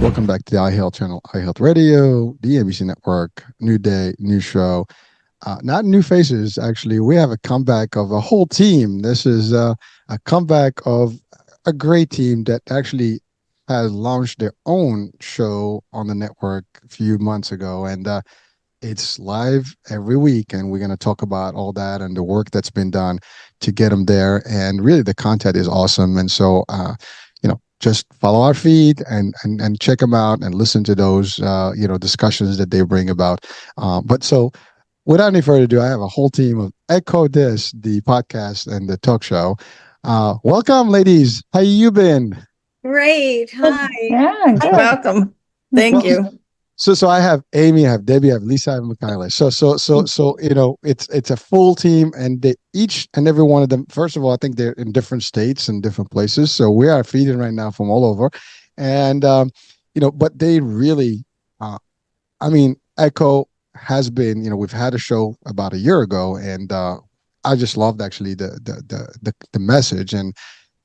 Welcome back to the iHealth channel, iHealth Radio, the ABC Network. New day, new show. Not new faces, actually. We have a comeback of a whole team. This is a comeback of a great team that actually has launched their own show on the network a few months ago. And it's live every week. And we're going to talk about all that and the work that's been done to get them there. And really, the content is awesome. And so, just follow our feed and check them out and listen to those discussions that they bring about. But without any further ado, I have a whole team of Echo This, the podcast and the talk show. Welcome, ladies. How you been? Great. Hi. Yeah, good. Welcome. Thank you. So I have Amy, I have Debbie, I have Lisa, I have Michaela. So it's a full team, and they each and every one of them. First of all, I think they're in different states and different places. So we are feeding right now from all over, and but they really, Echo has been. We've had a show about a year ago, and I just loved actually the message, and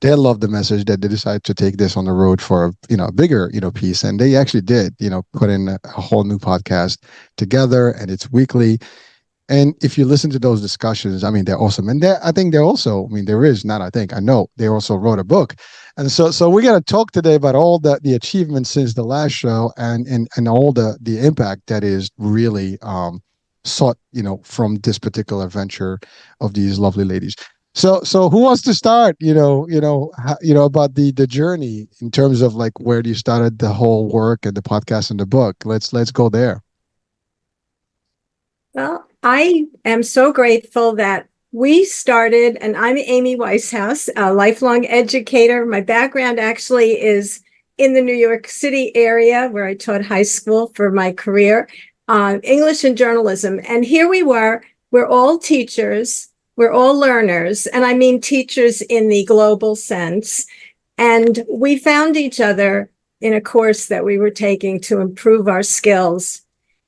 they loved the message that they decided to take this on the road for a bigger piece, and they actually did put in a whole new podcast together, and it's weekly. And if you listen to those discussions, they're awesome. And I think they're also, I know they also wrote a book. And so we're going to talk today about all the achievements since the last show and all the impact that is really sought, from this particular venture of these lovely ladies. So who wants to start, about the journey in terms of like, where do you started the whole work and the podcast and the book? Let's go there. Well, I am so grateful that we started, and I'm Amy Weishaus, a lifelong educator. My background actually is in the New York City area, where I taught high school for my career, English and journalism. And here we're all teachers. We're all learners, and I mean teachers in the global sense. And we found each other in a course that we were taking to improve our skills.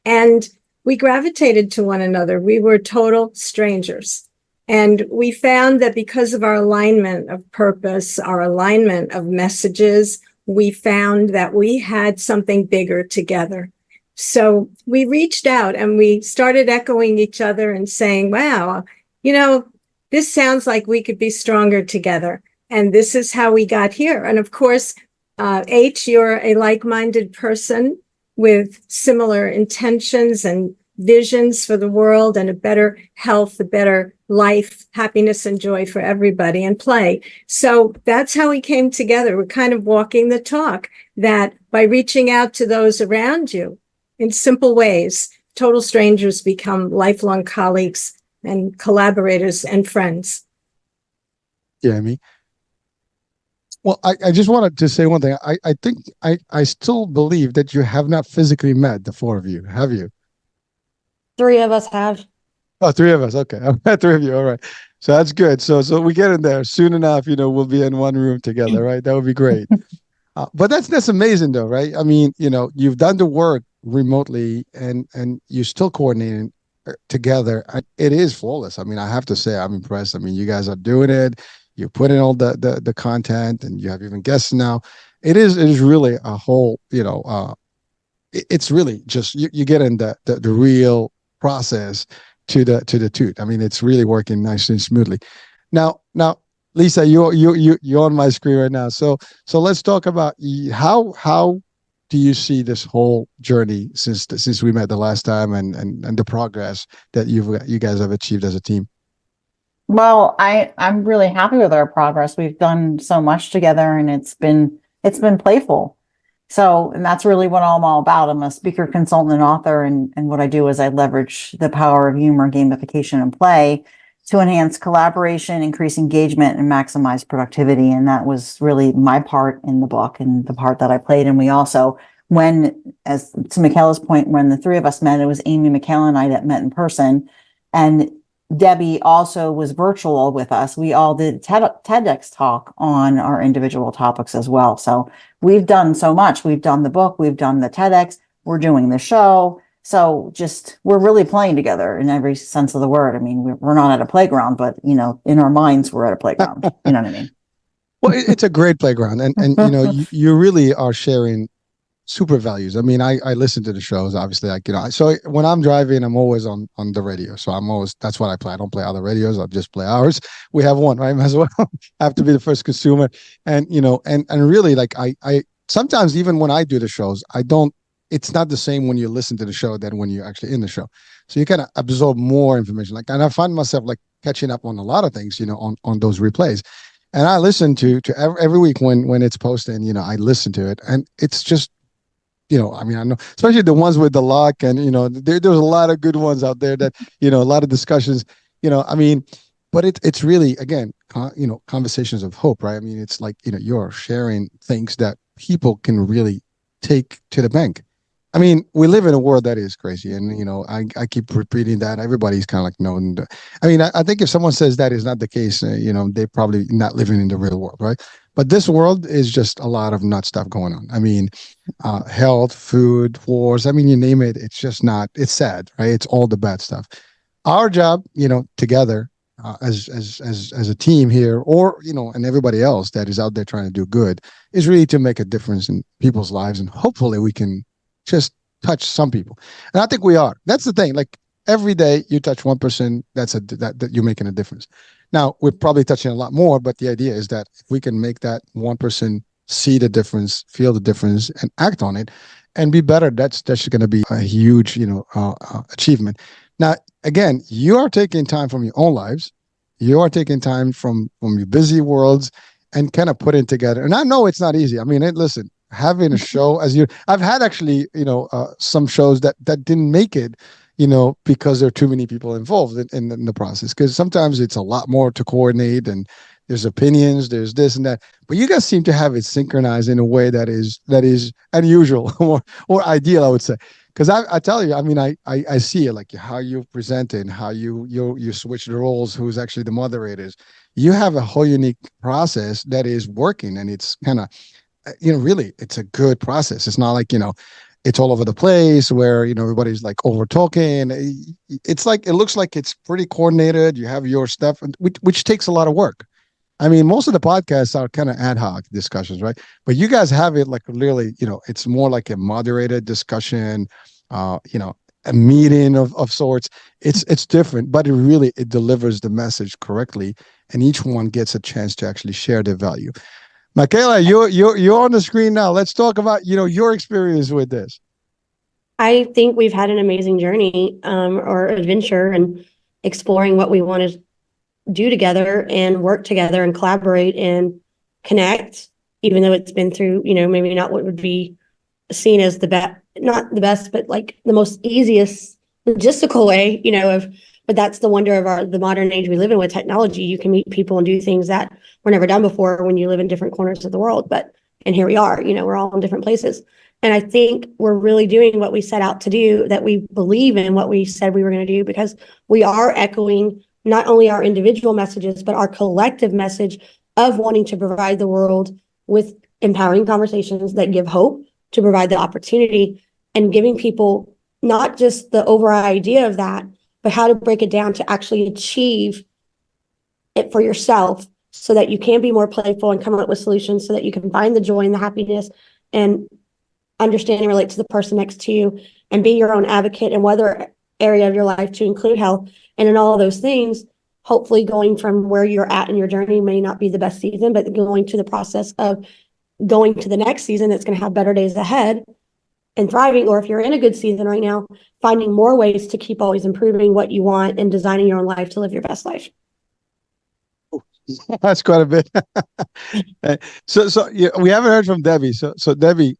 And we gravitated to one another. We were total strangers. And we found that because of our alignment of purpose, our alignment of messages, we found that we had something bigger together. So we reached out and we started echoing each other and saying, wow, this sounds like we could be stronger together. And this is how we got here. And of course, H, you're a like-minded person with similar intentions and visions for the world and a better health, a better life, happiness and joy for everybody, and play. So that's how we came together. We're kind of walking the talk that by reaching out to those around you in simple ways, total strangers become lifelong colleagues and collaborators and friends. Yeah, Amy. Well, I just wanted to say one thing. I think I still believe that you have not physically met, the four of you. Have you? Three of us have. Oh, three of us. Okay. I've met three of you. All right. So that's good. So we get in there soon enough, we'll be in one room together, right? That would be great. But that's amazing though, right? You've done the work remotely and you're still coordinating together. It is flawless. I have to say, I'm impressed. You guys are doing it. You put in all the content, and you have even guests now. It is really a whole, it's really just you get in the real process to the toot. It's really working nicely and smoothly. Now, Lisa, you're on my screen right now. So let's talk about how do you see this whole journey since we met the last time and the progress that you guys have achieved as a team? Well, I'm really happy with our progress. We've done so much together, and it's been playful. So, and that's really what I'm all about. I'm a speaker, consultant, and author, and what I do is I leverage the power of humor, gamification, and play to enhance collaboration, increase engagement, and maximize productivity. And that was really my part in the book and the part that I played. And we also, as to Michaela's point, when the three of us met, it was Amy, Michaela, and I that met in person. And Debbie also was virtual with us. We all did TEDx talk on our individual topics as well. So we've done so much. We've done the book, we've done the TEDx, we're doing the show. So we're really playing together in every sense of the word. We're not at a playground, but in our minds, we're at a playground. You know what I mean? Well, it's a great playground, and you really are sharing super values. I mean, I listen to the shows, obviously, like, so when I'm driving, I'm always on the radio. So that's what I play. I don't play other radios. I'll just play ours. We have one, right? Might as well have to be the first consumer. And, and really, like, I sometimes even when I do the shows, it's not the same when you listen to the show than when you're actually in the show. So you kind of absorb more information. Like, and I find myself like catching up on a lot of things, on those replays. And I listen to every week when it's posted, and, I listen to it, and it's just, I mean, I know, especially the ones with the luck, and, there's a lot of good ones out there that, a lot of discussions, I mean, but it's really, again, conversations of hope, right? I mean, it's like, you're sharing things that people can really take to the bank. I mean, we live in a world that is crazy, and I keep repeating that. Everybody's kind of like, no. I mean, I think if someone says that is not the case, they're probably not living in the real world, right? But this world is just a lot of nut stuff going on. I mean, health, food, wars. I mean, you name it. It's just not. It's sad, right? It's all the bad stuff. Our job, together as a team here, or and everybody else that is out there trying to do good, is really to make a difference in people's lives, and hopefully we can just touch some people. And I think we are. That's the thing. Like, every day you touch one person, that you're making a difference. Now, we're probably touching a lot more, but the idea is that if we can make that one person see the difference, feel the difference, and act on it, and be better, that's going to be a huge, achievement. Now, again, you are taking time from your own lives. You are taking time from your busy worlds and kind of putting together. And I know it's not easy. I mean, listen, having a show I've had actually, some shows that didn't make it, because there are too many people involved in the process. Because sometimes it's a lot more to coordinate, and there's opinions, there's this and that. But you guys seem to have it synchronized in a way that is unusual or ideal, I would say. Because I tell you, I mean, I see it, like how you present it, how you switch the roles, who's actually the moderators. You have a whole unique process that is working, and it's kind of, really, it's a good process. It's not like, it's all over the place where, everybody's like over talking. It's like, it looks like it's pretty coordinated. You have your stuff, which takes a lot of work. I mean, most of the podcasts are kind of ad hoc discussions, right? But you guys have it like literally, it's more like a moderated discussion, a meeting of sorts. It's different, but it delivers the message correctly, and each one gets a chance to actually share their value. Michaela, you're on the screen now. Let's talk about, your experience with this. I think we've had an amazing journey, or adventure, and exploring what we want to do together and work together and collaborate and connect, even though it's been through, maybe not what would be seen as not the best, but like the most easiest logistical way, but that's the wonder of the modern age we live in with technology. You can meet people and do things that were never done before when you live in different corners of the world. And here we are, we're all in different places. And I think we're really doing what we set out to do, that we believe in what we said we were going to do, because we are echoing not only our individual messages, but our collective message of wanting to provide the world with empowering conversations that give hope, to provide the opportunity, and giving people not just the overall idea of that, but how to break it down to actually achieve it for yourself, so that you can be more playful and come up with solutions, so that you can find the joy and the happiness and understand and relate to the person next to you, and be your own advocate in whatever area of your life, to include health. And in all of those things, hopefully going from where you're at in your journey may not be the best season, but going to the process of going to the next season that's going to have better days ahead and thriving. Or if you're in a good season right now, finding more ways to keep always improving what you want and designing your own life to live your best life. That's quite a bit. So yeah, we haven't heard from Debi. So Debi,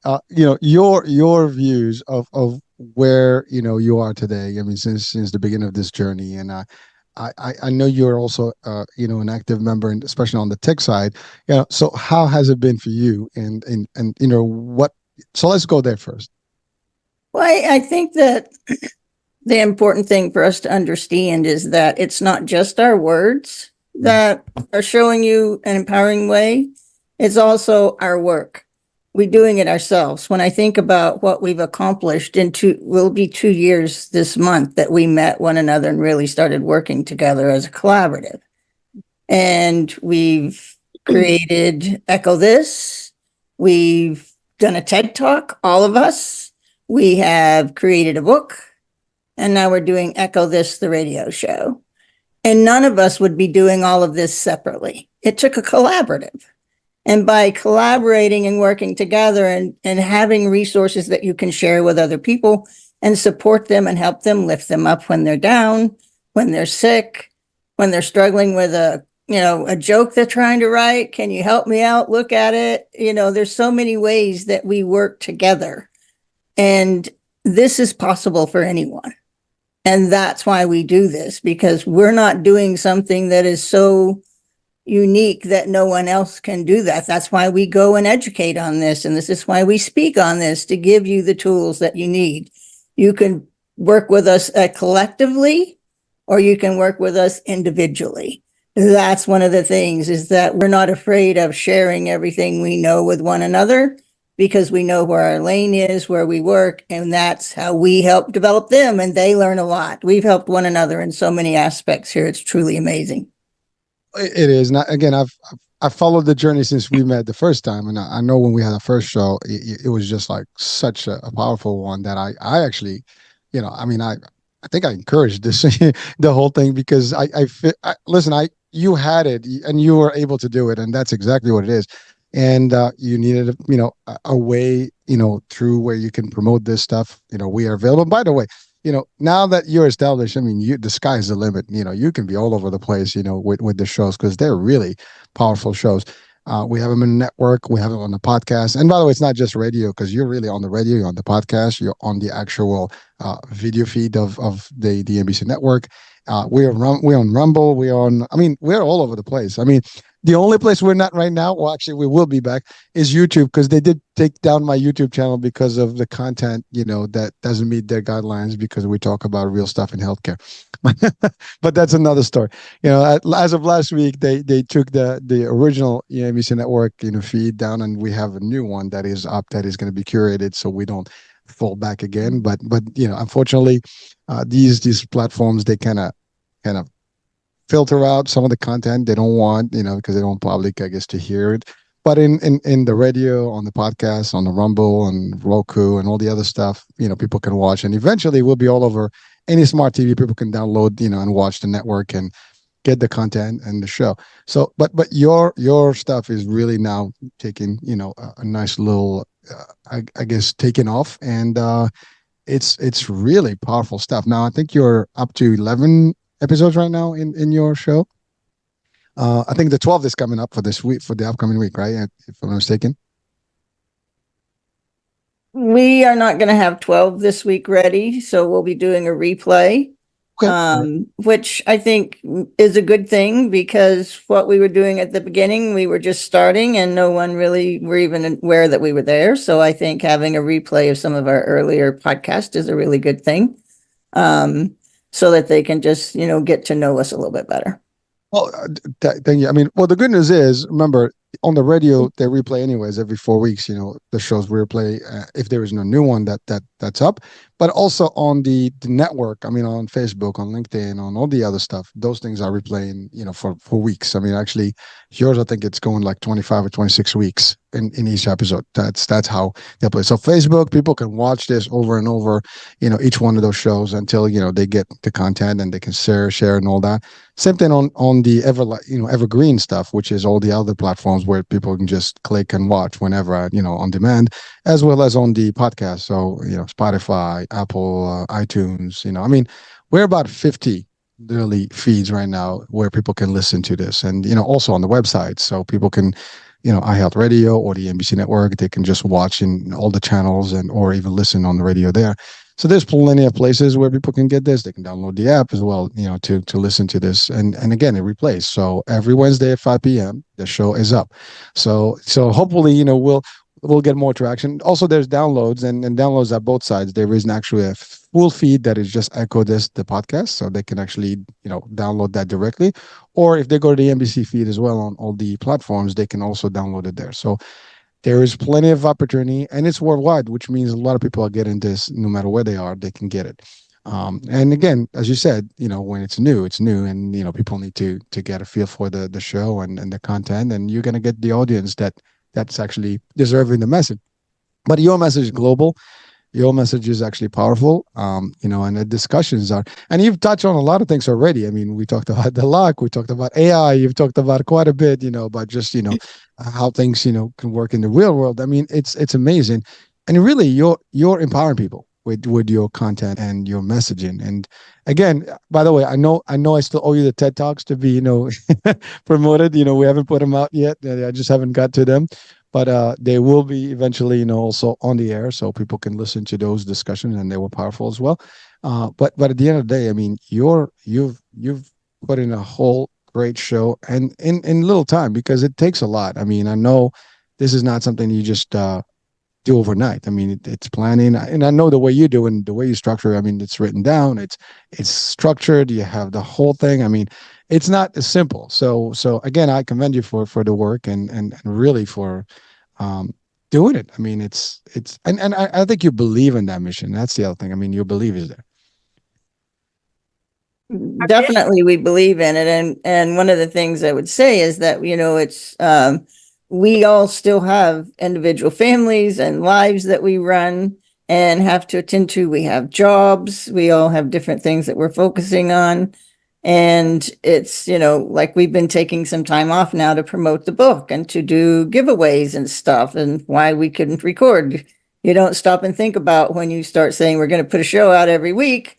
your views of where you are today. I mean, since the beginning of this journey, and I know you're also an active member, and especially on the tech side. So how has it been for you? And what? So let's go there first. Well, I think that the important thing for us to understand is that it's not just our words that are showing you an empowering way. It's also our work. We're doing it ourselves. When I think about what we've accomplished will be 2 years this month that we met one another and really started working together as a collaborative. And we've created Echo This. We've done a TED Talk, all of us. We have created a book, and now we're doing Echo This, the radio show. And none of us would be doing all of this separately. It took a collaborative. And by collaborating and working together and having resources that you can share with other people and support them and help them, lift them up when they're down, when they're sick, when they're struggling with a joke they're trying to write. Can you help me out? Look at it. There's so many ways that we work together. And this is possible for anyone. And that's why we do this, because we're not doing something that is so unique that no one else can do that. That's why we go and educate on this. And this is why we speak on this, to give you the tools that you need. You can work with us collectively, or you can work with us individually. That's one of the things, is that we're not afraid of sharing everything we know with one another, because we know where our lane is, where we work, and that's how we help develop them, and they learn a lot. We've helped one another in so many aspects here. It's truly amazing. It is. Not again. I've followed the journey since we met the first time, and I know when we had our first show, it was just like such a powerful one that I actually, I think I encouraged this the whole thing, because listen, you had it and you were able to do it, and that's exactly what it is. And you needed a way through where you can promote this stuff. We are available. By the way, now that you're established, the sky's the limit. You can be all over the place, with the shows, because they're really powerful shows. We have them in the network. We have them on the podcast. And by the way, it's not just radio, because you're really on the radio, you're on the podcast, you're on the actual video feed of the NBC network. We're on Rumble. We're all over the place. The only place we're not right now, well, actually, we will be back, is YouTube, because they did take down my YouTube channel because of the content, that doesn't meet their guidelines, because we talk about real stuff in healthcare. But that's another story. As of last week, they took the original NBC network feed down, and we have a new one that is up, that is going to be curated, so we don't fall back again. But unfortunately, these platforms, they kind of filter out some of the content they don't want, because they don't want public, I guess, to hear it. But in the radio, on the podcast, on the Rumble and Roku and all the other stuff, people can watch, and eventually we'll be all over any smart TV. People can download, and watch the network and get the content and the show. So, but your stuff is really now taking, a nice little, I guess, taking off, and it's really powerful stuff. Now, I think you're up to 11 episodes right now in your show. I think the 12th is coming up for this week, for the upcoming week, right? If I'm not mistaken. We are not going to have 12 this week ready, so we'll be doing a replay, which I think is a good thing, because what we were doing at the beginning, we were just starting and no one really were even aware that we were there. So I think having a replay of some of our earlier podcasts is a really good thing. So that they can just, get to know us a little bit better. Well, thank you. The good news is, remember, on the radio, they replay anyways every 4 weeks. The shows replay if there is no new one that's up. But also on the network, on Facebook, on LinkedIn, on all the other stuff, those things are replaying, for weeks. Actually, yours, I think it's going like 25 or 26 weeks in each episode. That's how they play. So Facebook, people can watch this over and over, each one of those shows until, they get the content and they can share and all that. Same thing on the evergreen stuff, which is all the other platforms where people can just click and watch whenever, on demand, as well as on the podcast. So, Spotify, Apple, iTunes, we're about 50 daily feeds right now where people can listen to this, and, also on the website. So people can, iHealthRadio or the NBC network, they can just watch in all the channels or even listen on the radio there. So there's plenty of places where people can get this. They can download the app as well, to listen to this. And again, it replays. So every Wednesday at 5 p.m., the show is up. So hopefully, we'll get more traction. Also, there's downloads and downloads at both sides. There is actually a full feed that is just Echo This, the podcast. So they can actually, download that directly. Or if they go to the NBC feed as well on all the platforms, they can also download it there. So there is plenty of opportunity, and it's worldwide, which means a lot of people are getting this no matter where they are, they can get it. And again, as you said, when it's new, and, people need to get a feel for the show and the content, and you're going to get the audience that's actually deserving the message. but your message is global. Your message is actually powerful, and the discussions are, and you've touched on a lot of things already. I mean, we talked about the luck, we talked about AI, you've talked about quite a bit, about just, how things, can work in the real world. I mean, it's amazing. And really, you're empowering people with your content and your messaging. And again, by the way, I still owe you the TED Talks to be, promoted. We haven't put them out yet. I just haven't got to them. But they will be eventually, also on the air, so people can listen to those discussions, and they were powerful as well. But at the end of the day, I mean, you've put in a whole great show, and in little time, because it takes a lot. I mean, I know this is not something you just do overnight. I mean, it's planning, and I know the way you do and the way you structure. I mean, it's written down, it's structured. You have the whole thing. I mean, it's not as simple. So again, I commend you for the work and really for doing it. I mean, it's and I think you believe in that mission. That's the other thing. I mean, your belief is there. Definitely, we believe in it. And one of the things I would say is that, it's, we all still have individual families and lives that we run and have to attend to. We have jobs. We all have different things that we're focusing on. And it's, like we've been taking some time off now to promote the book and to do giveaways and stuff, and why we couldn't record. You don't stop and think about when you start saying we're going to put a show out every week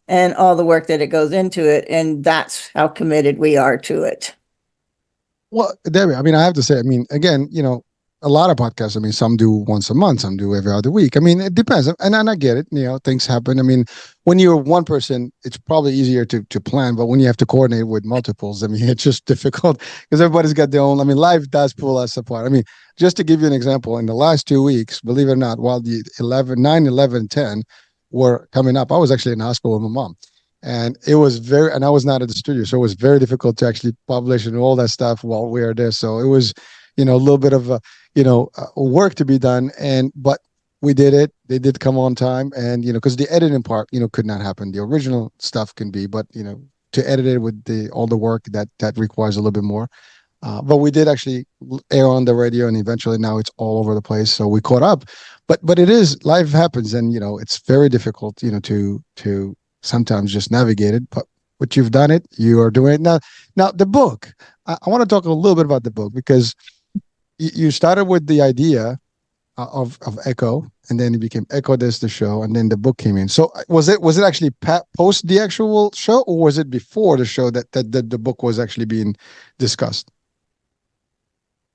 and all the work that it goes into it. And that's how committed we are to it. Well, Debbie, I mean, I have to say, I mean, again, a lot of podcasts, I mean, some do once a month, some do every other week. I mean, it depends. And I get it, things happen. I mean, when you're one person, it's probably easier to plan, but when you have to coordinate with multiples, I mean, it's just difficult because everybody's got their own, I mean, life does pull us apart. I mean, just to give you an example, in the last 2 weeks, believe it or not, while the 9, 11, 10 were coming up, I was actually in the hospital with my mom. And it was and I was not at the studio, so it was very difficult to actually publish and all that stuff while we were there. So it was, a little bit of work to be done. But we did it. They did come on time, and because the editing part, could not happen. The original stuff can be, but to edit it with all the work that requires a little bit more. But we did actually air on the radio, and eventually now it's all over the place. So we caught up. But it is, life happens, and it's very difficult, to sometimes just navigate it. But you've done it. You are doing it now. The book. I want to talk a little bit about the book, because you started with the idea of Echo, and then it became Echo This the show, and then the book came in. So was it actually post the actual show, or was it before the show that the book was actually being discussed?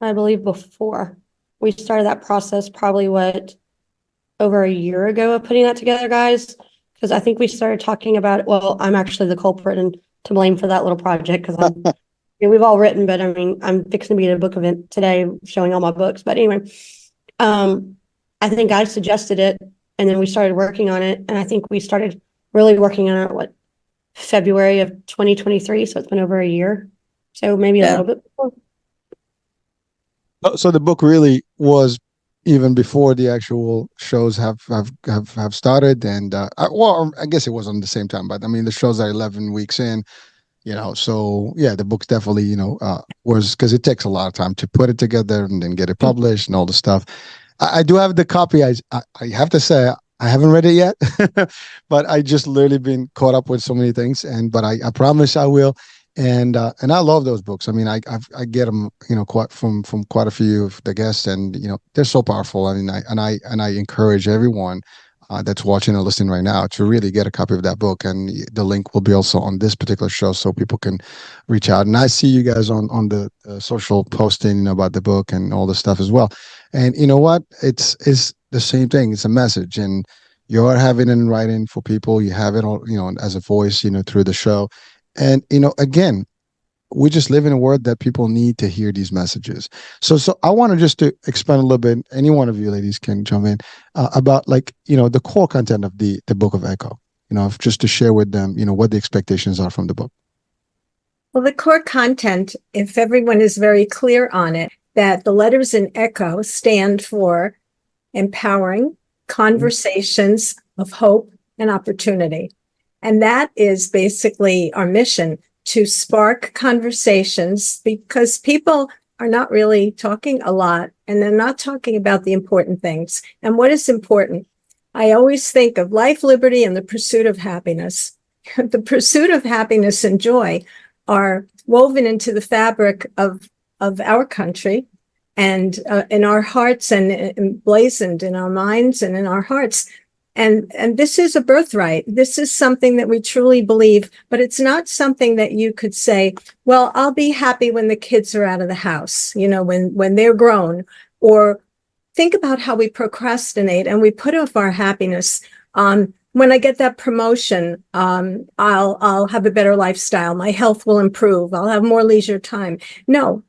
I believe before. We started that process probably over a year ago of putting that together, guys. Because I think we started talking about it. Well, I'm actually the culprit and to blame for that little project, because we've all written, but I mean, I'm fixing to be at a book event today showing all my books. But anyway, I think I suggested it, and then we started working on it. And I think we started really working on it, February of 2023. So it's been over a year. So maybe a little bit before. So the book really was even before the actual shows have started, and I guess it was on the same time, but I mean, the shows are 11 weeks in, so yeah, the book's definitely, was, because it takes a lot of time to put it together and then get it published and all the stuff. I do have the copy. I have to say, I haven't read it yet, but I just literally been caught up with so many things, but I promise I will. And I love those books. I mean, I get them, quite from quite a few of the guests, and they're so powerful. I mean, I encourage everyone that's watching or listening right now to really get a copy of that book, and the link will be also on this particular show, so people can reach out. And I see you guys on the social posting about the book and all this stuff as well. And you know what? It's the same thing. It's a message, and you're having it in writing for people. You have it all, as a voice, through the show. And, again, we just live in a world that people need to hear these messages. So I want to just to expand a little bit. Any one of you ladies can jump in about the core content of the book of Echo, just to share with them, what the expectations are from the book. Well, the core content, if everyone is very clear on it, that the letters in Echo stand for empowering conversations of hope and opportunity. And that is basically our mission, to spark conversations, because people are not really talking a lot, and they're not talking about the important things. And what is important? I always think of life, liberty, and the pursuit of happiness. The pursuit of happiness and joy are woven into the fabric of our country, and in our hearts, and emblazoned in our minds and in our hearts. And this is a birthright. This is something that we truly believe, but it's not something that you could say, well, I'll be happy when the kids are out of the house, when they're grown. Or think about how we procrastinate and we put off our happiness. When I get that promotion, I'll have a better lifestyle. My health will improve. I'll have more leisure time. No,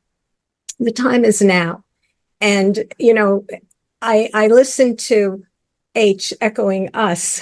the time is now. And, I listen to H echoing us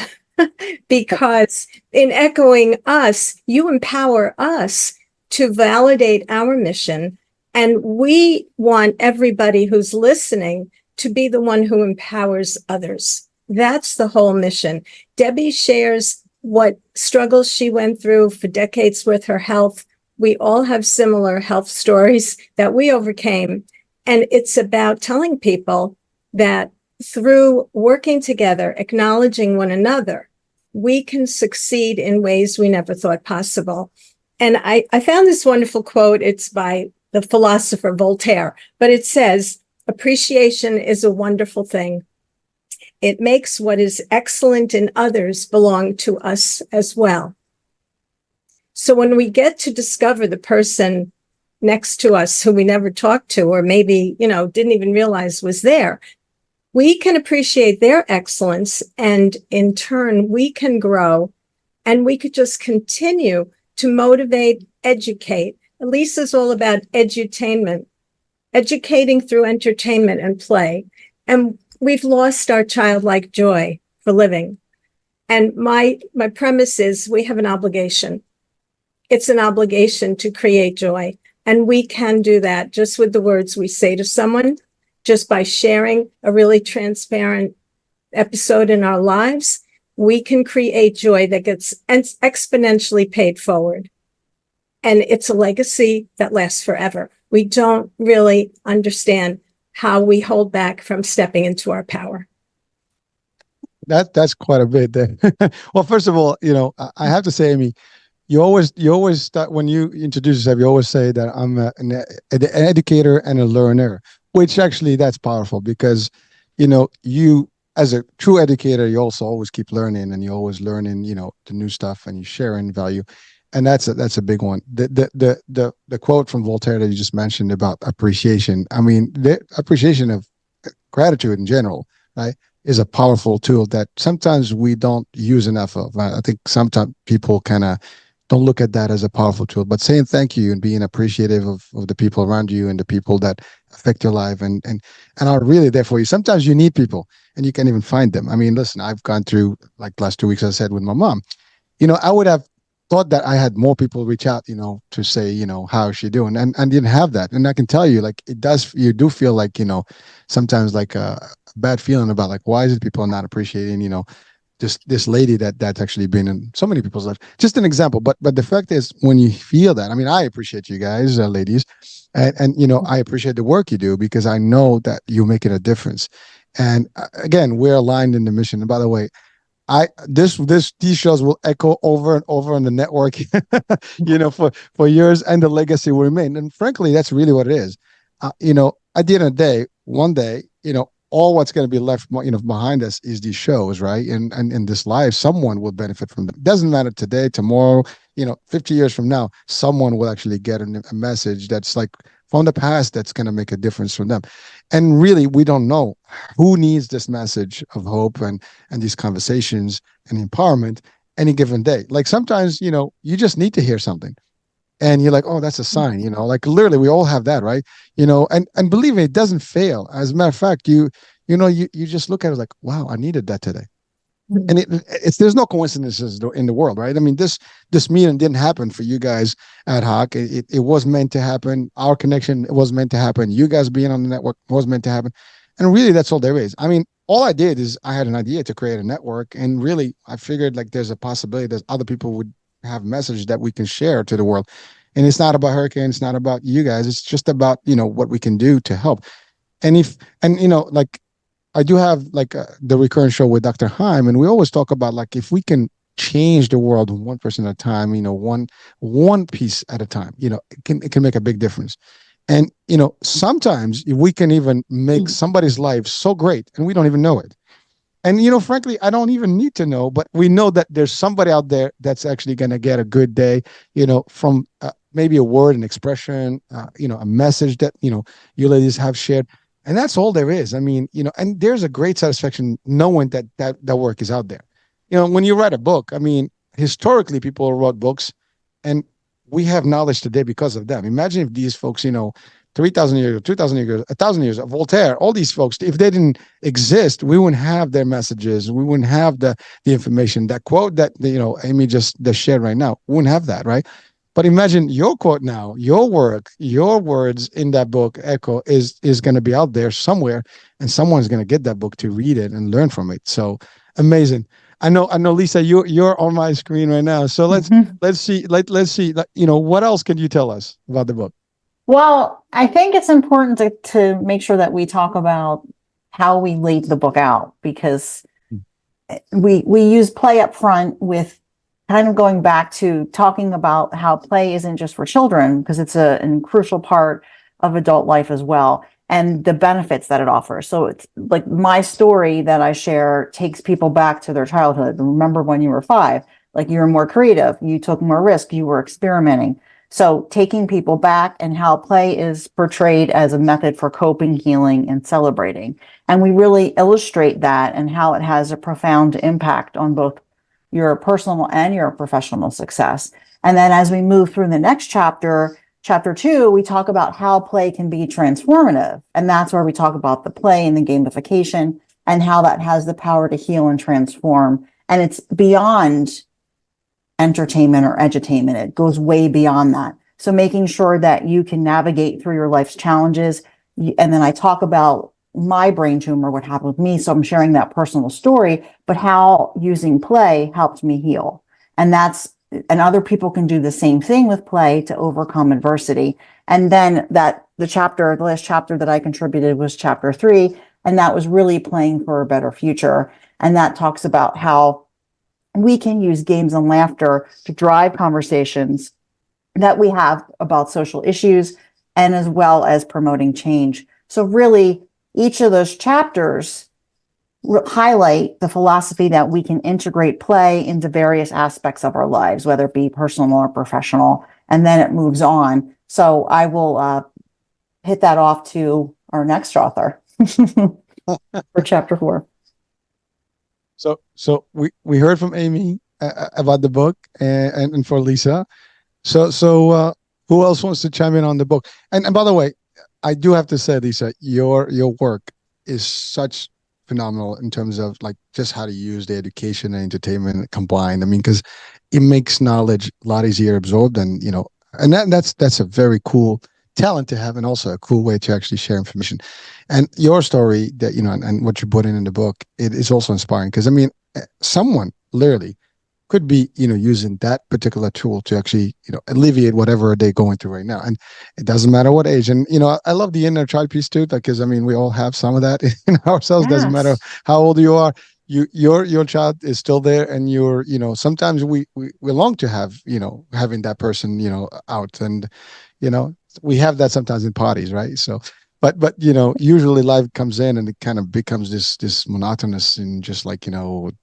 because in echoing us, you empower us to validate our mission. And we want everybody who's listening to be the one who empowers others. That's the whole mission. Debi shares what struggles she went through for decades with her health. We all have similar health stories that we overcame. And it's about telling people that through working together, acknowledging one another, we can succeed in ways we never thought possible. And I found this wonderful quote. It's by the philosopher Voltaire, but it says, appreciation is a wonderful thing. It makes what is excellent in others belong to us as well. So when we get to discover the person next to us who we never talked to, or maybe, didn't even realize was there, we can appreciate their excellence, and in turn, we can grow, and we could just continue to motivate, educate. Lisa's all about edutainment, educating through entertainment and play. And we've lost our childlike joy for living. And my premise is we have an obligation. It's an obligation to create joy. And we can do that just with the words we say to someone, just by sharing a really transparent episode in our lives. We can create joy that gets exponentially paid forward. And it's a legacy that lasts forever. We don't really understand how we hold back from stepping into our power. That's quite a bit there. Well, first of all, I have to say, Amy, you always start, when you introduce yourself, you always say that I'm an educator and a learner, which actually that's powerful because, you as a true educator, you also always keep learning, and you're always learning, the new stuff, and you share in value. And that's a big one. The quote from Voltaire that you just mentioned about appreciation. I mean, the appreciation of gratitude in general, right, is a powerful tool that sometimes we don't use enough of. I think sometimes people kind of don't look at that as a powerful tool, but saying thank you and being appreciative of the people around you and the people that affect your life and are really there for you. Sometimes you need people and you can't even find them. I mean, listen, I've gone through, like last 2 weeks, I said, with my mom, I would have thought that I had more people reach out, to say, how is she doing? And didn't have that. And I can tell you, like, you do feel like, sometimes like a bad feeling about like, why is it people are not appreciating, this lady that's actually been in so many people's lives. Just an example. But the fact is, when you feel that, I mean, I appreciate you guys, ladies, and I appreciate the work you do because I know that you're making a difference. And again, we're aligned in the mission. And by the way, these shows will echo over and over on the network, for years, and the legacy will remain. And frankly, that's really what it is. At the end of the day, one day, all what's going to be left, behind us is these shows, right? And in this life, someone will benefit from them. It doesn't matter today, tomorrow, 50 years from now, someone will actually get a message that's like from the past that's going to make a difference for them. And really, we don't know who needs this message of hope and these conversations and empowerment any given day. Like sometimes, you just need to hear something. And you're like, oh, that's a sign, like literally we all have that, right? And believe me, it doesn't fail. As a matter of fact, you just look at it like, wow, I needed that today. And there's no coincidences in the world, right? I mean, this meeting didn't happen for you guys ad hoc. It was meant to happen. Our connection was meant to happen. You guys being on the network was meant to happen. And really, that's all there is. I mean, all I did is I had an idea to create a network. And really, I figured like there's a possibility that other people would have a message that we can share to the world. And it's not about hurricane. It's not about you guys. It's just about, what we can do to help. And like I do have like the recurrent show with Dr. Heim, and we always talk about like if we can change the world one person at a time, one piece at a time, it can make a big difference. And sometimes we can even make somebody's life so great and we don't even know it. And frankly, I don't even need to know, but we know that there's somebody out there that's actually going to get a good day, from maybe a word, an expression, a message that you ladies have shared. And that's all there is. I mean, and there's a great satisfaction knowing that work is out there. When you write a book, I mean, historically people wrote books and we have knowledge today because of them. Imagine if these folks, 3,000 years, 2,000 years, 1,000 years, Voltaire, all these folks, if they didn't exist, we wouldn't have their messages. We wouldn't have the information. That quote that, Amy just shared right now, we wouldn't have that, right? But imagine your quote now, your work, your words in that book, Echo, is going to be out there somewhere, and someone's going to get that book to read it and learn from it. So amazing. I know, Lisa, you're on my screen right now. So let's see, what else can you tell us about the book? Well, I think it's important to make sure that we talk about how we laid the book out, because we use play up front, with kind of going back to talking about how play isn't just for children, because it's a crucial part of adult life as well, and the benefits that it offers. So it's like my story that I share takes people back to their childhood. Remember when you were 5, like you were more creative, you took more risk, you were experimenting. So taking people back, and how play is portrayed as a method for coping, healing, and celebrating. And we really illustrate that and how it has a profound impact on both your personal and your professional success. And then as we move through the next chapter, chapter 2, we talk about how play can be transformative. And that's where we talk about the play and the gamification and how that has the power to heal and transform. And it's beyond entertainment or edutainment. It goes way beyond that. So making sure that you can navigate through your life's challenges. And then I talk about my brain tumor, what happened with me. So I'm sharing that personal story, but how using play helped me heal. And other people can do the same thing with play to overcome adversity. And then the last chapter that I contributed was chapter 3. And that was really playing for a better future. And that talks about how we can use games and laughter to drive conversations that we have about social issues, and as well as promoting change. So really, each of those chapters highlight the philosophy that we can integrate play into various aspects of our lives, whether it be personal or professional, and then it moves on. So I will hit that off to our next author for chapter 4. So we heard from Amy about the book, and for Lisa. So who else wants to chime in on the book? And by the way, I do have to say, Lisa, your work is such phenomenal in terms of like just how to use the education and entertainment combined. I mean, because it makes knowledge a lot easier absorbed, and and that's a very cool talent to have, and also a cool way to actually share information. And your story that and what you put in the book, it is also inspiring, because I mean, someone literally could be using that particular tool to actually alleviate whatever they're going through right now, and it doesn't matter what age. And I love the inner child piece too, because I mean, we all have some of that in ourselves. Yes. Doesn't matter how old you are, your child is still there, and you're sometimes we long to have having that person out, and we have that sometimes in parties, right? So but usually life comes in and it kind of becomes this monotonous and just like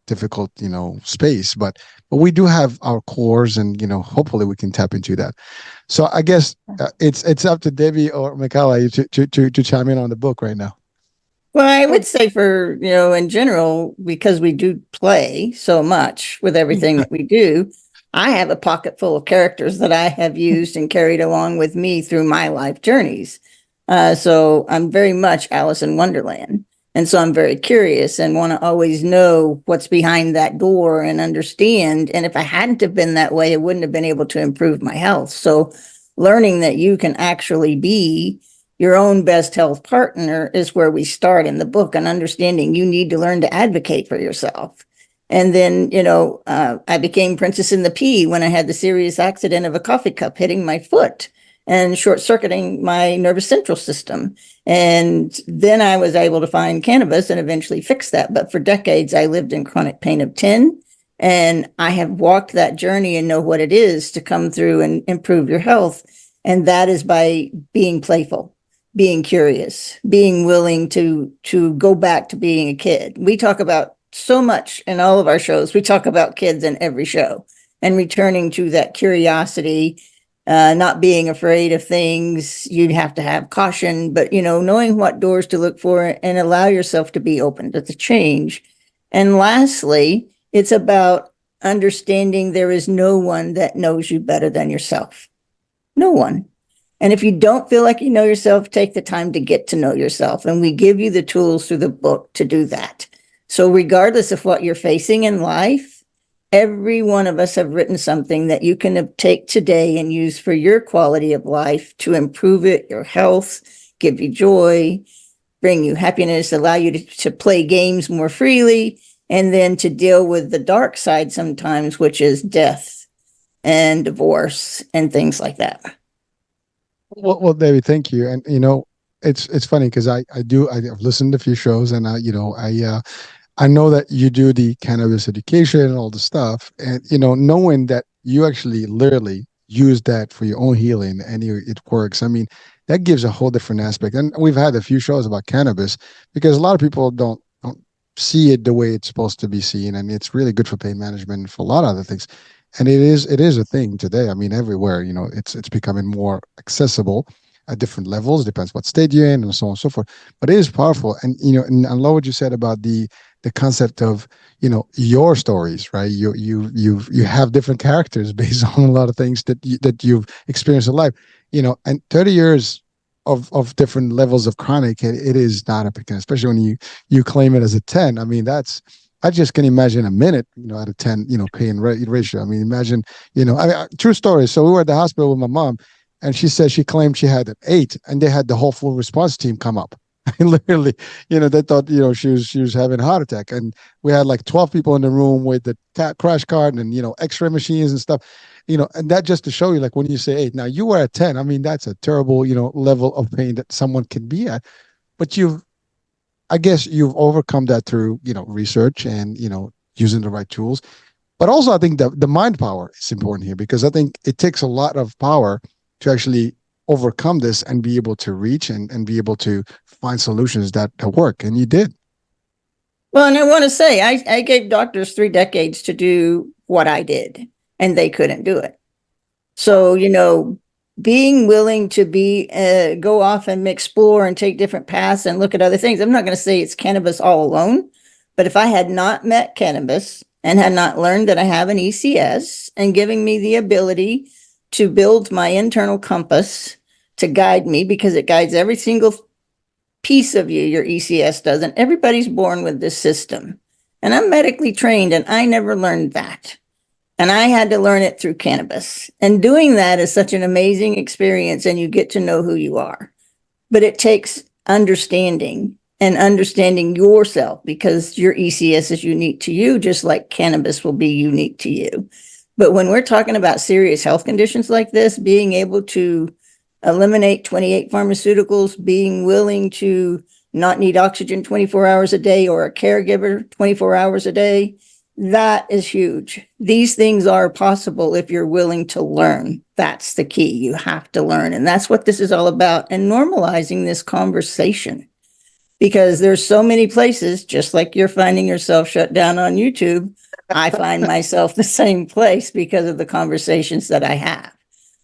difficult space, but we do have our cores, and hopefully we can tap into that. So I guess it's up to Debbie or Michaela to chime in on the book right now. Well, I would say for, in general, because we do play so much with everything that we do, I have a pocket full of characters that I have used and carried along with me through my life journeys. So I'm very much Alice in Wonderland. And so I'm very curious and want to always know what's behind that door and understand. And if I hadn't have been that way, I wouldn't have been able to improve my health. So learning that you can actually be your own best health partner is where we start in the book, and understanding you need to learn to advocate for yourself. And then, I became Princess in the Pea when I had the serious accident of a coffee cup hitting my foot and short circuiting my nervous central system. And then I was able to find cannabis and eventually fix that. But for decades, I lived in chronic pain of 10. And I have walked that journey and know what it is to come through and improve your health. And that is by being playful, being curious, being willing to go back to being a kid. We talk about so much in all of our shows. We talk about kids in every show and returning to that curiosity, not being afraid of things. You'd have to have caution, but knowing what doors to look for and allow yourself to be open to the change. And lastly, it's about understanding there is no one that knows you better than yourself. No one. And if you don't feel like you know yourself, take the time to get to know yourself. And we give you the tools through the book to do that. So regardless of what you're facing in life, every one of us have written something that you can take today and use for your quality of life to improve it, your health, give you joy, bring you happiness, allow you to play games more freely, and then to deal with the dark side sometimes, which is death and divorce and things like that. Well, David, thank you. And it's funny because I've listened to a few shows, and I know that you do the cannabis education and all the stuff, and knowing that you actually literally use that for your own healing and it works. I mean, that gives a whole different aspect. And we've had a few shows about cannabis because a lot of people don't see it the way it's supposed to be seen, and it's really good for pain management and for a lot of other things. And it is a thing today. I mean, everywhere, it's becoming more accessible at different levels. Depends what state you're in and so on and so forth. But it is powerful. And, and I love what you said about the concept of, your stories, right? You have different characters based on a lot of things that you've experienced in life, and 30 years of different levels of chronic, it is not a picking, especially when you claim it as a 10. I mean, I just can imagine a minute, out of 10, pain ratio. I mean, imagine, true story. So we were at the hospital with my mom, and she said she claimed she had an 8, and they had the whole full response team come up. And literally, they thought, she was having a heart attack. And we had like 12 people in the room with the crash cart and, x-ray machines and stuff, and that just to show you, like, when you say 8, now you were at 10. I mean, that's a terrible, level of pain that someone can be at. But I guess you've overcome that through, research and, using the right tools. But also I think the mind power is important here, because I think it takes a lot of power to actually overcome this and be able to reach and be able to find solutions that work. And you did. Well, and I want to say, I gave doctors 3 decades to do what I did, and they couldn't do it. So, being willing to go off and explore and take different paths and look at other things. I'm not going to say it's cannabis all alone, but if I had not met cannabis and had not learned that I have an ECS and giving me the ability to build my internal compass to guide me, because it guides every single piece of you, your ECS does, and everybody's born with this system. And I'm medically trained, and I never learned that. And I had to learn it through cannabis. And doing that is such an amazing experience, and you get to know who you are. But it takes understanding and understanding yourself, because your ECS is unique to you, just like cannabis will be unique to you. But when we're talking about serious health conditions like this, being able to eliminate 28 pharmaceuticals, being willing to not need oxygen 24 hours a day or a caregiver 24 hours a day, that is huge. These things are possible if you're willing to learn. That's the key. You have to learn. And that's what this is all about. And normalizing this conversation, because there's so many places, just like you're finding yourself shut down on YouTube. I find myself the same place because of the conversations that I have.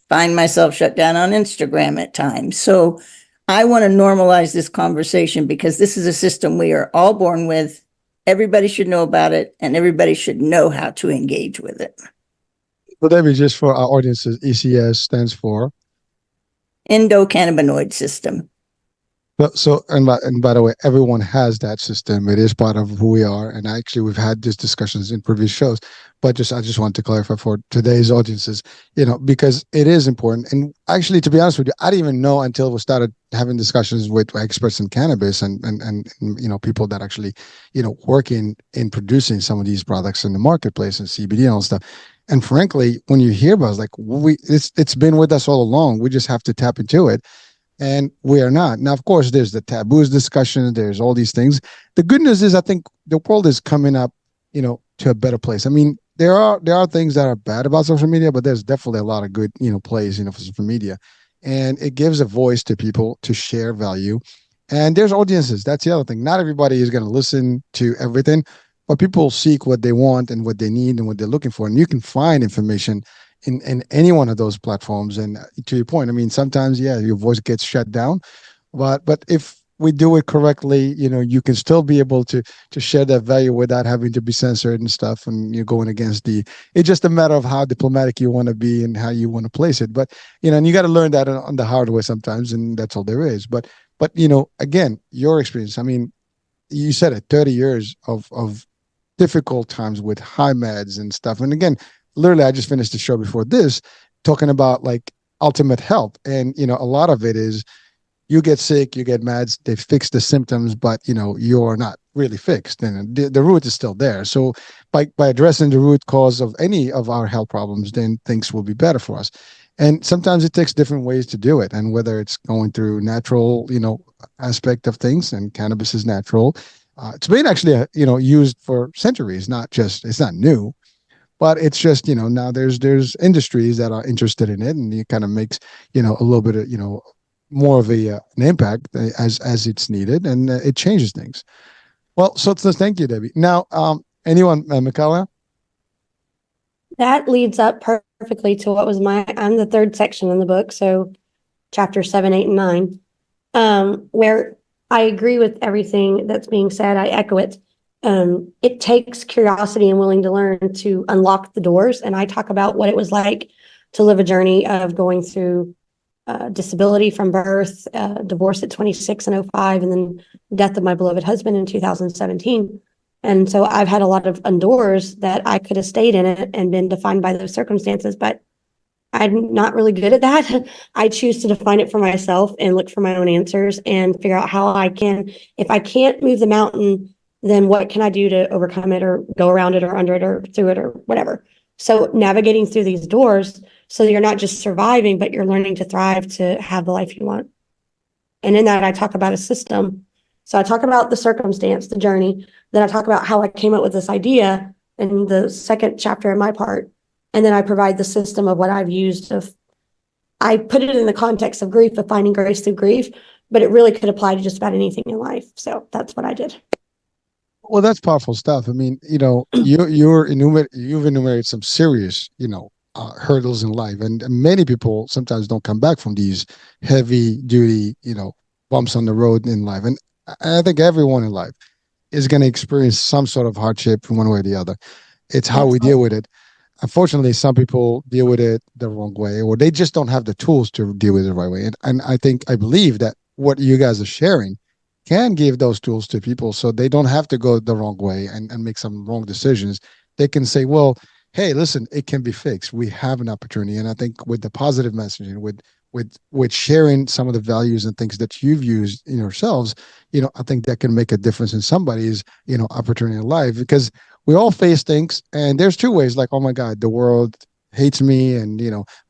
Find myself shut down on Instagram at times. So I want to normalize this conversation, because this is a system we are all born with. Everybody should know about it, and everybody should know how to engage with it. So Debbie, just for our audiences, ECS stands for? Endocannabinoid system. And by the way, everyone has that system. It is part of who we are. And actually, we've had these discussions in previous shows. But I just want to clarify for today's audiences, because it is important. And actually, to be honest with you, I didn't even know until we started having discussions with experts in cannabis and people that actually, work in producing some of these products in the marketplace and CBD and all stuff. And frankly, when you hear about it, it's been with us all along. We just have to tap into it. And we are not. Now, of course, there's the taboos discussion. There's all these things. The good news is I think the world is coming up, to a better place. I mean, there are things that are bad about social media, but there's definitely a lot of good, plays, for social media. And it gives a voice to people to share value. And there's audiences. That's the other thing. Not everybody is going to listen to everything, but people seek what they want and what they need and what they're looking for. And you can find information in any one of those platforms. And to your point, I mean, sometimes, your voice gets shut down, but if we do it correctly, you can still be able to share that value without having to be censored and stuff. And you're going against it's just a matter of how diplomatic you want to be and how you want to place it. But, and you got to learn that on the hard way sometimes. And that's all there is. But, again, your experience, I mean, you said it, 30 years of difficult times with high meds and stuff. And again, literally, I just finished the show before this talking about like ultimate health. And, a lot of it is you get sick, you get meds, they fix the symptoms, but, you're not really fixed. And the root is still there. So by addressing the root cause of any of our health problems, then things will be better for us. And sometimes it takes different ways to do it. And whether it's going through natural, aspect of things, and cannabis is natural. It's been actually, used for centuries, it's not new. But it's just, now there's industries that are interested in it, and it kind of makes, a little bit of, more of an impact as it's needed, and it changes things. Well, so thank you, Debbie. Now, anyone, Michaela? That leads up perfectly to what was I'm the third section in the book, so chapter 7, 8, and 9, where I agree with everything that's being said. I echo it. It takes curiosity and willing to learn to unlock the doors. And I talk about what it was like to live a journey of going through disability from birth, divorce at 26 and 05, and then death of my beloved husband in 2017. And so I've had a lot of doors that I could have stayed in it and been defined by those circumstances, but I'm not really good at that. I choose to define it for myself and look for my own answers and figure out how I can, if I can't move the mountain, then what can I do to overcome it or go around it or under it or through it or whatever. So navigating through these doors, so you're not just surviving, but you're learning to thrive to have the life you want. And in that, I talk about a system. So I talk about the circumstance, the journey. Then I talk about how I came up with this idea in the second chapter in my part. And then I provide the system of what I've used. I put it in the context of grief, of finding grace through grief, but it really could apply to just about anything in life. So that's what I did. Well, that's powerful stuff. I mean, you've enumerated some serious, hurdles in life, and many people sometimes don't come back from these heavy duty, bumps on the road in life. And I think everyone in life is going to experience some sort of hardship from one way or the other. It's how we deal with it. Unfortunately, some people deal with it the wrong way, or they just don't have the tools to deal with it the right way. And I believe that what you guys are sharing can give those tools to people so they don't have to go the wrong way and make some wrong decisions. They can say, well, hey, listen, it can be fixed. We have an opportunity. And I think with the positive messaging, with sharing some of the values and things that you've used in yourselves, I think that can make a difference in somebody's, opportunity in life, because we all face things. And there's two ways, like, oh my God, the world hates me. And,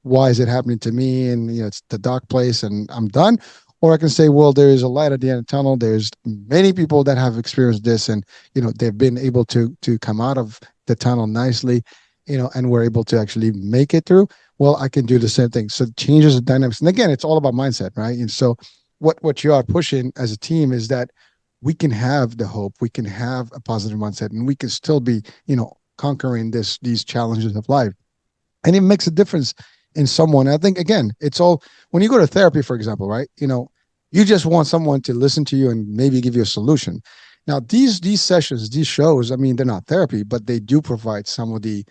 why is it happening to me? And, it's the dark place and I'm done. Or I can say, well, there is a light at the end of the tunnel. There's many people that have experienced this, and they've been able to come out of the tunnel nicely, and we're able to actually make it through. Well, I can do the same thing. So it changes the dynamics. And again, it's all about mindset, right? And so what you are pushing as a team is that we can have the hope, we can have a positive mindset, and we can still be, conquering these challenges of life. And it makes a difference in someone. I think, again, it's all, when you go to therapy, for example, right? You just want someone to listen to you and maybe give you a solution. Now, these sessions, these shows, I mean, they're not therapy, but they do provide some of the,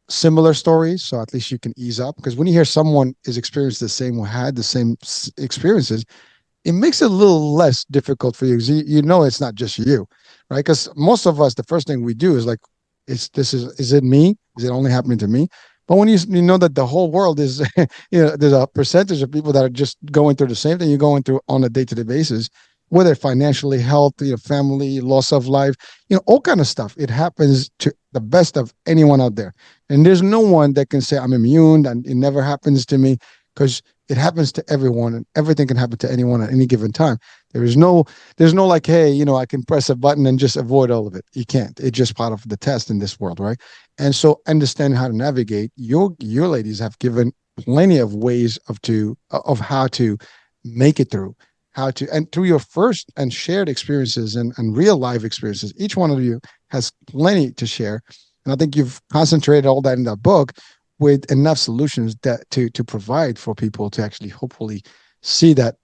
similar stories. So at least you can ease up, because when you hear someone is experienced the same or had the same experiences, it makes it a little less difficult for you. 'Cause you know it's not just you, right? Because most of us, the first thing we do is like, is it me? Is it only happening to me? But when you know that the whole world is, there's a percentage of people that are just going through the same thing you're going through on a day-to-day basis, whether financially, health, family, loss of life, all kind of stuff. It happens to the best of anyone out there. And there's no one that can say I'm immune and it never happens to me, because it happens to everyone and everything can happen to anyone at any given time. There's no like, hey, I can press a button and just avoid all of it. You can't. It's just part of the test in this world, right? And so understanding how to navigate, your ladies have given plenty of ways of how to make it through. And through your first and shared experiences and real life experiences, each one of you has plenty to share. And I think you've concentrated all that in that book with enough solutions that to provide for people to actually hopefully see that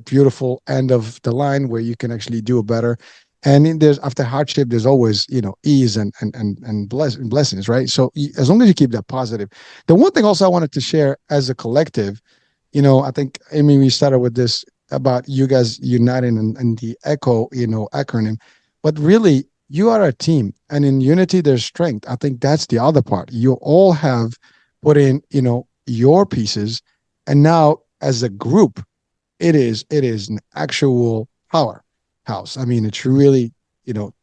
beautiful end of the line where you can actually do better. And there's, after hardship, there's always, ease and blessings, right? So as long as you keep that positive. The one thing also I wanted to share as a collective, I think, Amy, we started with this about you guys uniting and the ECHO, acronym, but really you are a team, and in unity there's strength. I think that's the other part. You all have put in, your pieces, and now as a group, it is an actual powerhouse. I mean, it's really,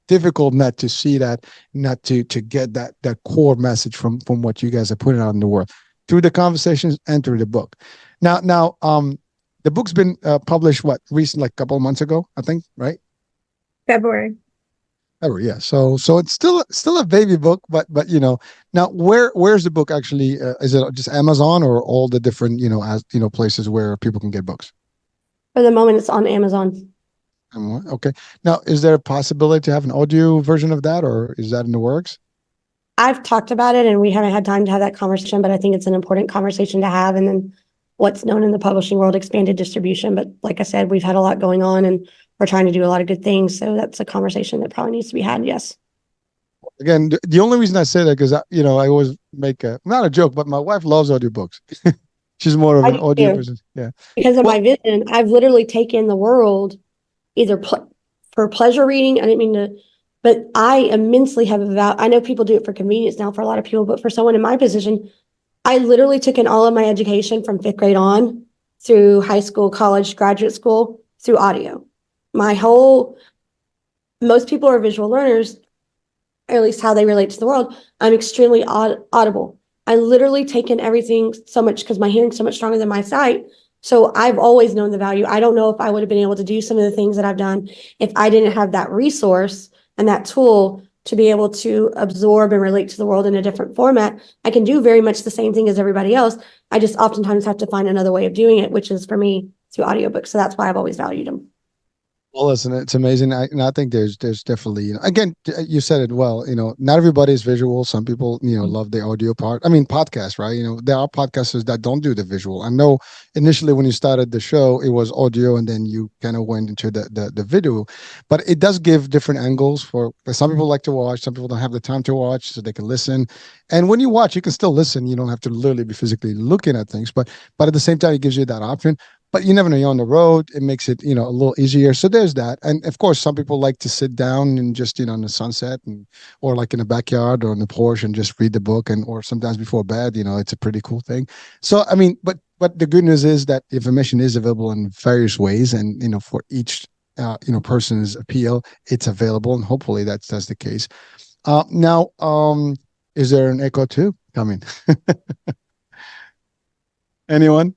difficult not to see that, not to get that core message from what you guys are putting out in the world through the conversations and through the book. Now, the book's been published recently, like a couple of months ago, I think, right? February. Yeah. So it's still a baby book, but now where's the book actually? Is it just Amazon or all the different places where people can get books? For the moment, it's on Amazon. Okay. Now, is there a possibility to have an audio version of that, or is that in the works? I've talked about it and we haven't had time to have that conversation, but I think it's an important conversation to have. And then what's known in the publishing world, expanded distribution. But like I said, we've had a lot going on and we're trying to do a lot of good things. So that's a conversation that probably needs to be had. Yes. Again, the only reason I say that, because I always make not a joke, but my wife loves audiobooks. She's more of an audio person. Yeah. Because of my vision, I've literally taken the world either for pleasure reading. I didn't mean to, but I immensely have I know people do it for convenience now for a lot of people, but for someone in my position, I literally took in all of my education from 5th grade on through high school, college, graduate school, through audio. Most people are visual learners, or at least how they relate to the world. I'm extremely audible. I literally take in everything so much because my hearing's so much stronger than my sight. So I've always known the value. I don't know if I would have been able to do some of the things that I've done if I didn't have that resource and that tool to be able to absorb and relate to the world in a different format. I can do very much the same thing as everybody else. I just oftentimes have to find another way of doing it, which is for me through audiobooks. So that's why I've always valued them. Well, listen, it's amazing. I think there's definitely, again, you said it well, not everybody is visual. Some people, love the audio part. I mean, podcasts, right? There are podcasters that don't do the visual. I know initially when you started the show, it was audio and then you kind of went into the video, but it does give different angles for some people like to watch. Some people don't have the time to watch, so they can listen. And when you watch, you can still listen. You don't have to literally be physically looking at things, but at the same time, it gives you that option. But you never know, you're on the road. It makes it, a little easier. So there's that. And of course, some people like to sit down and just, in the sunset or like in the backyard or on the porch and just read the book or sometimes before bed, it's a pretty cool thing. So, I mean, but the good news is that information is available in various ways and, for each, person's appeal, it's available. And hopefully that's the case. Now, is there an Echo 2 coming? Anyone?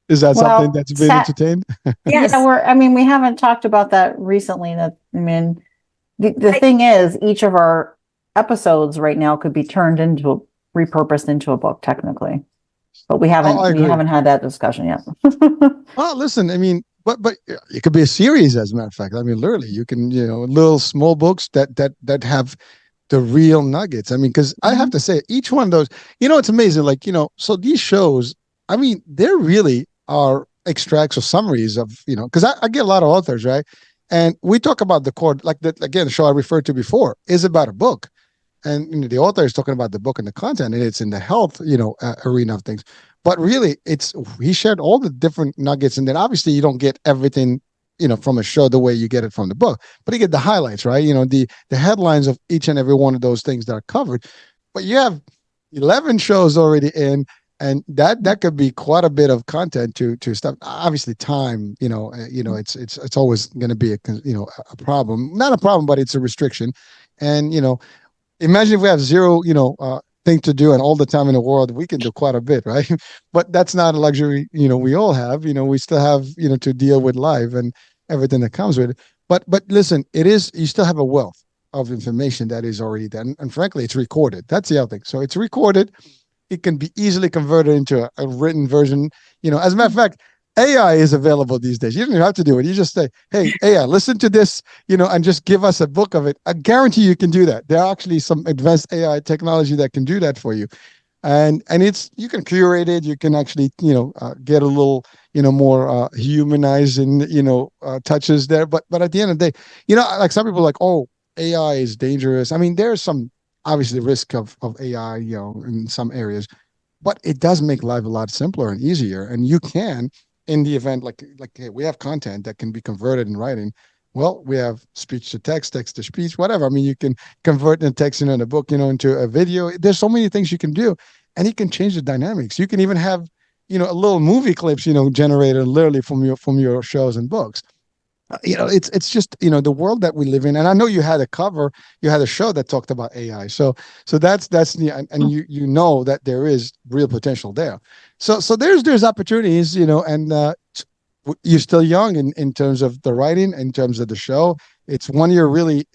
Is that something that's been entertained? Yes. Yeah, we haven't talked about that recently. The thing is, each of our episodes right now could be repurposed into a book technically, but we haven't had that discussion yet. Well, listen, but it could be a series, as a matter of fact. Literally, you can, little small books that have the real nuggets. Because I have to say, each one of those, it's amazing. Like, so these shows, they're really are extracts or summaries of, because I get a lot of authors, right? And we talk about the core, like the show I referred to before is about a book. And the author is talking about the book and the content, and it's in the health, arena of things. But really, he shared all the different nuggets, and then obviously you don't get everything, from a show the way you get it from the book, but you get the highlights, right? The headlines of each and every one of those things that are covered. But you have 11 shows already in, and that could be quite a bit of content to stuff. Obviously, time, it's always going to be a problem, not a problem, but it's a restriction. And imagine if we have zero, thing to do and all the time in the world, we can do quite a bit, right? But that's not a luxury, we all have. We still have, to deal with life and everything that comes with it. But listen, you still have a wealth of information that is already there. And frankly, it's recorded. That's the other thing. So it's recorded. It can be easily converted into a written version. As a matter of fact, AI is available these days. You don't even have to do it. You just say, hey, AI, listen to this, and just give us a book of it. I guarantee you can do that. There are actually some advanced AI technology that can do that for you. And you can curate it. You can actually, get a little, more humanizing, touches there. But at the end of the day, like some people are like, oh, AI is dangerous. I mean, there's some obviously risk of AI, in some areas, but it does make life a lot simpler and easier. And you can, in the event, like hey, we have content that can be converted in writing. Well, we have speech to text, text to speech, whatever. I mean, you can convert the text in a book, into a video. There's so many things you can do, and you can change the dynamics. You can even have, a little movie clips, generated literally from your shows and books. It's just, the world that we live in. And I know you had a show that talked about AI. So that's and you know that there is real potential there. So there's opportunities, and you're still young in terms of the writing, in terms of the show. It's 1 year really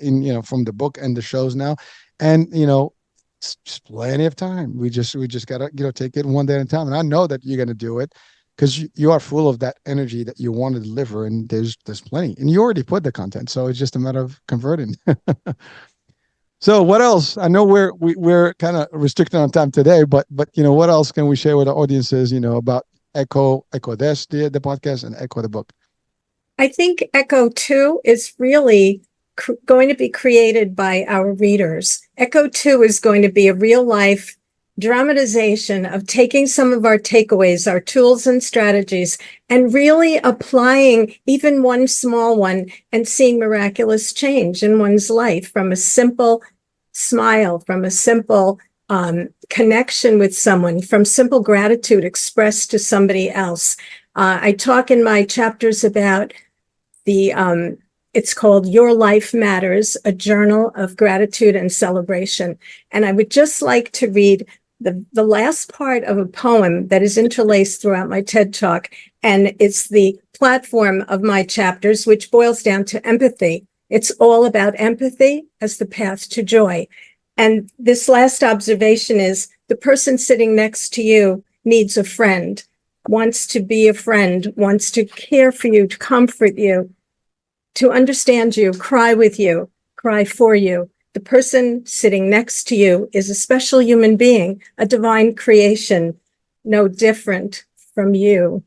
from the book and the shows now. And, it's just plenty of time. We just gotta, take it one day at a time. And I know that you're going to do it, because you are full of that energy that you want to deliver, and there's plenty, and you already put the content, so it's just a matter of converting. So what else? I know we're kind of restricted on time today, but what else can we share with the audiences, about Echo This, the podcast, and Echo the book? I think Echo 2 is really going to be created by our readers. Echo 2 is going to be a real life dramatization of taking some of our takeaways, our tools and strategies, and really applying even one small one and seeing miraculous change in one's life from a simple smile, from a simple connection with someone, from simple gratitude expressed to somebody else. I talk in my chapters about it's called Your Life Matters, a journal of gratitude and celebration. And I would just like to read the last part of a poem that is interlaced throughout my TED Talk, and it's the platform of my chapters, which boils down to empathy. It's all about empathy as the path to joy. And this last observation is the person sitting next to you needs a friend, wants to be a friend, wants to care for you, to comfort you, to understand you, cry with you, cry for you. The person sitting next to you is a special human being, a divine creation, no different from you,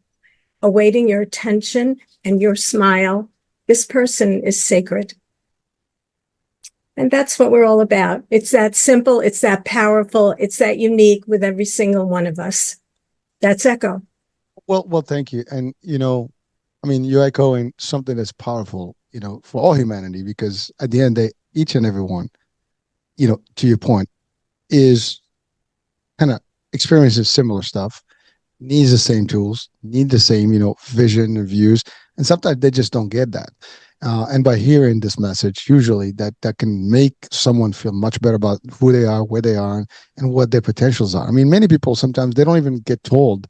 awaiting your attention and your smile. This person is sacred. And that's what we're all about. It's that simple, it's that powerful, it's that unique with every single one of us. That's Echo. Well, thank you. And, you're echoing something that's powerful, for all humanity, because at the end of the day, each and every one, to your point, is kind of experiences similar stuff, needs the same tools, need the same, vision and views. And sometimes they just don't get that. And by hearing this message, usually that can make someone feel much better about who they are, where they are, and what their potentials are. I mean, many people, sometimes they don't even get told,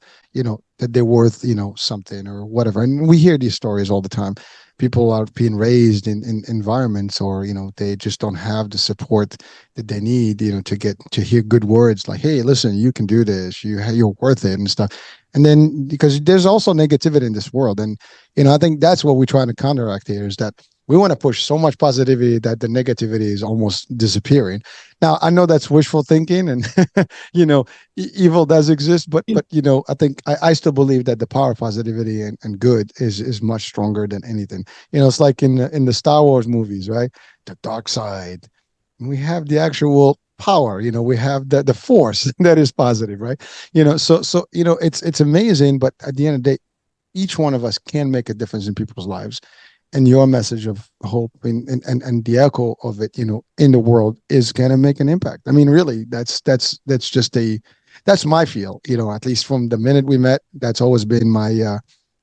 that they're worth, something or whatever. And we hear these stories all the time. People are being raised in environments, or, they just don't have the support that they need, to hear good words like, hey, listen, you can do this, you're worth it and stuff. And then, because there's also negativity in this world. And, I think that's what we're trying to counteract here, is that we want to push so much positivity that the negativity is almost disappearing. Now, I know that's wishful thinking, and, evil does exist, but, I think I still believe that the power of positivity and good is much stronger than anything. It's like in the Star Wars movies, right? The dark side. We have the actual power, we have the force that is positive, right? So it's amazing, but at the end of the day, each one of us can make a difference in people's lives. And your message of hope and the echo of it, in the world is going to make an impact. I mean, really, that's my feel, at least from the minute we met. That's always been my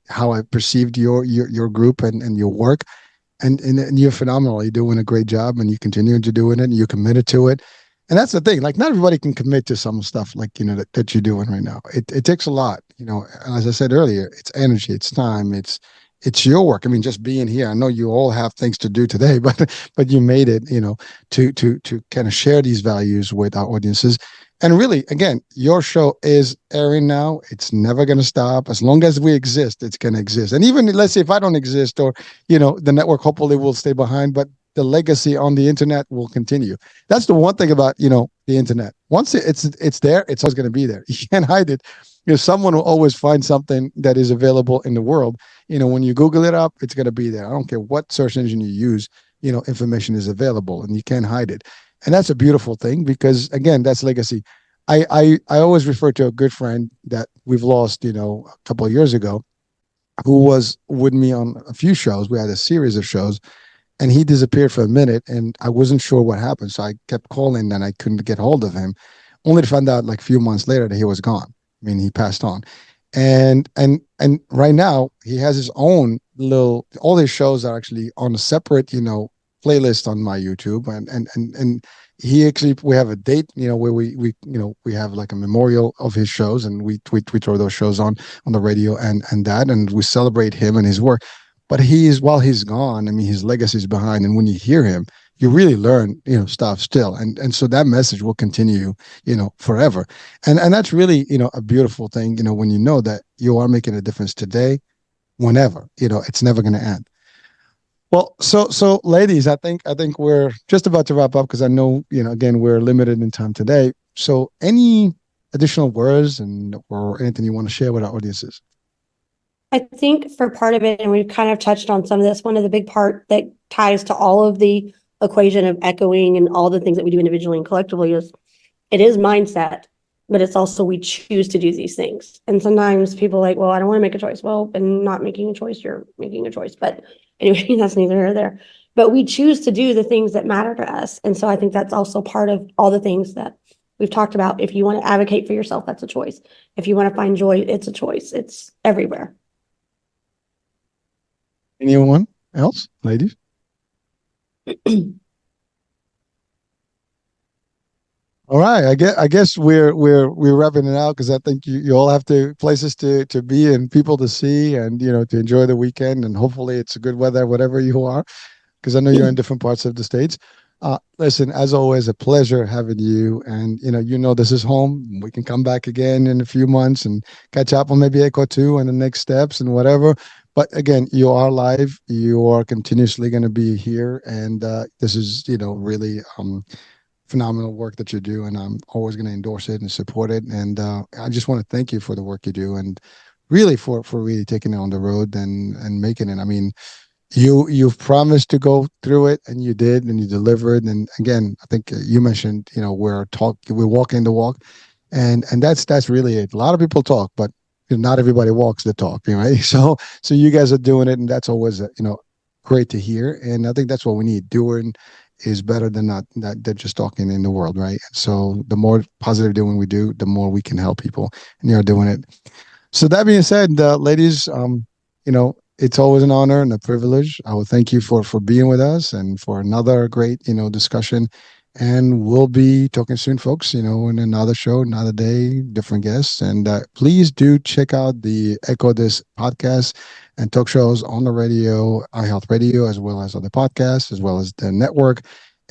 how I perceived your group and your work. And you're phenomenal. You're doing a great job, and you continue to doing it, and you're committed to it. And that's the thing. Like, not everybody can commit to some stuff like, that you're doing right now. It takes a lot, as I said earlier, it's energy, it's time, it's your work. I mean, just being here, I know you all have things to do today, but you made it, to kind of share these values with our audiences. And really, again, your show is airing now. It's never going to stop. As long as we exist, it's going to exist. And even, let's say, if I don't exist, or, the network hopefully will stay behind, but the legacy on the internet will continue. That's the one thing about, the internet. Once it's there, it's always going to be there. You can't hide it. Someone will always find something that is available in the world. When you Google it up, it's going to be there. I don't care what search engine you use, information is available, and you can't hide it. And that's a beautiful thing, because, again, that's legacy. I always refer to a good friend that we've lost, a couple of years ago, who was with me on a few shows. We had a series of shows, and he disappeared for a minute, and I wasn't sure what happened. So I kept calling, and I couldn't get hold of him, only to find out like a few months later that he was gone. I mean, he passed on. And right now he has his own all his shows are actually on a separate, playlist on my YouTube. And he actually, we have a date, where we have like a memorial of his shows, and we throw those shows on the radio and we celebrate him and his work. But while he's gone, I mean, his legacy is behind. And when you hear him, you really learn, stuff still. And so that message will continue, forever. And that's really, a beautiful thing, when you know that you are making a difference today, whenever, it's never going to end. Well, so ladies, I think we're just about to wrap up, because I know, again, we're limited in time today. So any additional words or anything you want to share with our audiences? I think for part of it, and we've kind of touched on some of this, one of the big part that ties to all of the equation of echoing and all the things that we do individually and collectively is mindset, but it's also we choose to do these things. And sometimes people are like, well, I don't want to make a choice. Well, and not making a choice, you're making a choice. But anyway, that's neither here nor there. But we choose to do the things that matter to us. And so I think that's also part of all the things that we've talked about. If you want to advocate for yourself, that's a choice. If you want to find joy, it's a choice. It's everywhere. Anyone else, ladies? All right, I guess we're wrapping it out, because I think you all have places to be and people to see, and to enjoy the weekend, and hopefully it's good weather wherever you are, because I know you're in different parts of the States. Listen, as always, a pleasure having you, and this is home. We can come back again in a few months and catch up on maybe Echo 2 and the next steps and whatever. But again, you are live. You are continuously going to be here, and this is really phenomenal work that you do, and I'm always going to endorse it and support it. And I just want to thank you for the work you do, and really for really taking it on the road and making it. I mean, you've promised to go through it, and you did, and you delivered. And again, I think you mentioned we're walking the walk, and that's really it. A lot of people talk, but not everybody walks the talk, right? So you guys are doing it, and that's always great to hear. And I think that's what we need. Doing is better than not just talking in the world, right? So the more positive doing we do, the more we can help people, and you're doing it. So that being said, ladies, it's always an honor and a privilege. I will thank you for being with us and for another great discussion. And we'll be talking soon, folks, in another show, another day, different guests. And please do check out the Echo This podcast and talk shows on the radio, iHealth Radio, as well as other podcasts, as well as the network.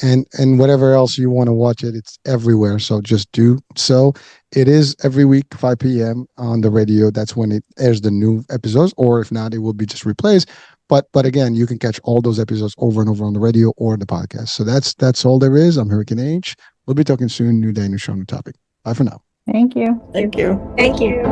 And whatever else you want to watch it's everywhere. So just do so. It is every week, 5 p.m. on the radio. That's when it airs the new episodes, or if not, it will be just replays. But again, you can catch all those episodes over and over on the radio or the podcast. So that's all there is. I'm Hurricane H. We'll be talking soon. New day, new show, new topic. Bye for now. Thank you. Thank you. Thank you.